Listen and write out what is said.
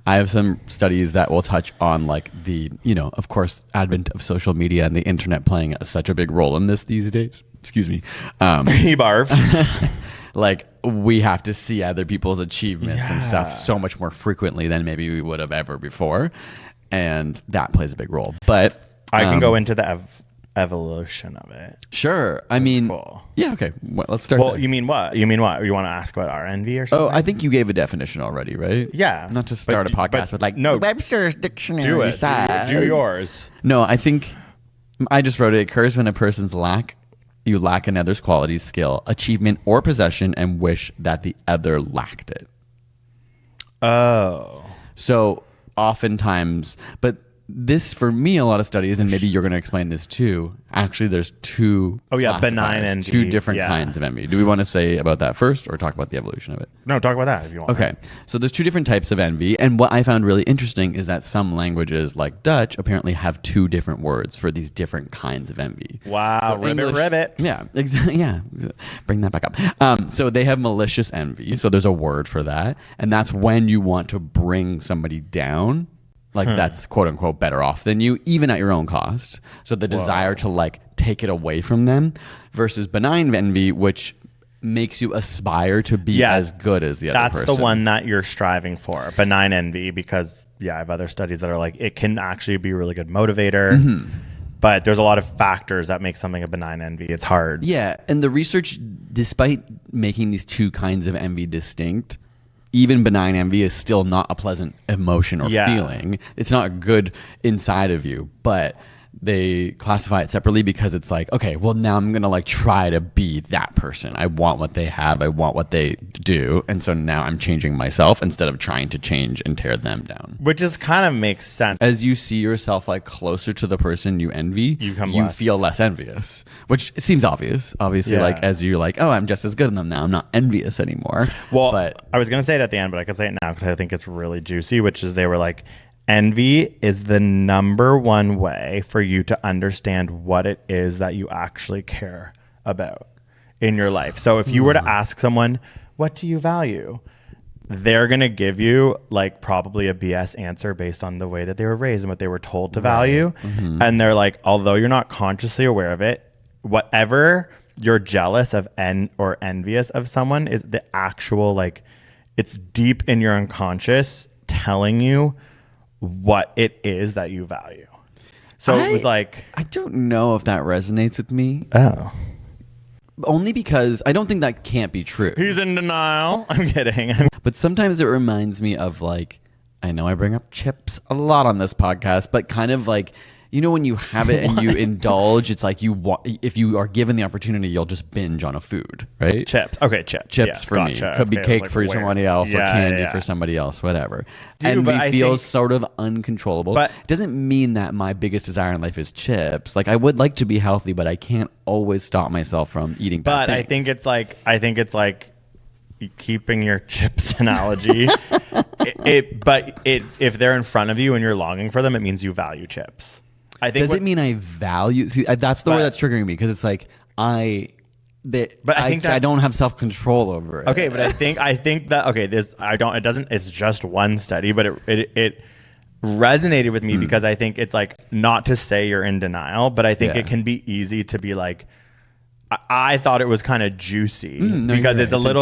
I have some studies that will touch on like the, of course, advent of social media and the internet playing such a big role in this these days. Excuse me. He barfs. Like we have to see other people's achievements and stuff so much more frequently than maybe we would have ever before. And that plays a big role. But I can go into the evolution of it. Sure. I mean, cool. Yeah, okay. Let's start there. You mean what? You want to ask about our envy or something? Oh, I think you gave a definition already, right? Yeah. Not to start a podcast with like, no, Webster's dictionary says. Do yours. No, I think I just wrote it occurs when a person's you lack another's quality, skill, achievement, or possession and wish that the other lacked it. Oh. So oftentimes, but this for me, a lot of studies, and maybe you're going to explain this too. Actually, there's two. Oh yeah, benign envy. Two different kinds of envy. Do we want to say about that first, or talk about the evolution of it? No, talk about that if you want. Okay, so there's two different types of envy, and what I found really interesting is that some languages, like Dutch, apparently have two different words for these different kinds of envy. Wow, so ribbit. Yeah, exactly. Yeah, bring that back up. So they have malicious envy. So there's a word for that, and that's when you want to bring somebody down. Like that's quote unquote better off than you, even at your own cost. So the desire to like take it away from them versus benign envy, which makes you aspire to be as good as the other person. That's the one that you're striving for, benign envy, because I have other studies that are like, it can actually be a really good motivator. Mm-hmm. But there's a lot of factors that make something a benign envy. It's hard. Yeah. And the research, despite making these two kinds of envy distinct, even benign envy is still not a pleasant emotion or feeling. It's not good inside of you, but they classify it separately because it's like, okay, well now I'm going to like try to be that person. I want what they have. I want what they do. And so now I'm changing myself instead of trying to change and tear them down. Which just kind of makes sense. As you see yourself like closer to the person you envy, you feel less envious, which it seems obvious. Obviously, like as you're like, oh, I'm just as good as them now. I'm not envious anymore. Well, but I was going to say it at the end, but I can say it now because I think it's really juicy, which is they were like, envy is the number one way for you to understand what it is that you actually care about in your life. So if you were to ask someone, what do you value? They're going to give you like probably a BS answer based on the way that they were raised and what they were told to value. Mm-hmm. And they're like, although you're not consciously aware of it, whatever you're jealous of or envious of someone is the actual, like, it's deep in your unconscious telling you what it is that you value. So it was like, I don't know if that resonates with me. Oh. Only because I don't think that can't be true. He's in denial. I'm kidding. But sometimes it reminds me of like, I know I bring up chips a lot on this podcast, but kind of like, you know, when you have it and you indulge, it's like if you are given the opportunity, you'll just binge on a food, right? Chips. Okay, chips. Yes, for me. Could be cake for somebody else or candy for somebody else, whatever. Envy feels sort of uncontrollable. But it doesn't mean that my biggest desire in life is chips. Like I would like to be healthy, but I can't always stop myself from eating bad things. I think it's like keeping your chips analogy. If they're in front of you and you're longing for them, it means you value chips. Does it mean I value? See, that's the word that's triggering me because it's like I don't have self-control over it. Okay, but I think that it doesn't. It's just one study, but it resonated with me because I think it's like not to say you're in denial, but I think it can be easy to be like. I thought it was kind of juicy because it's a little bit.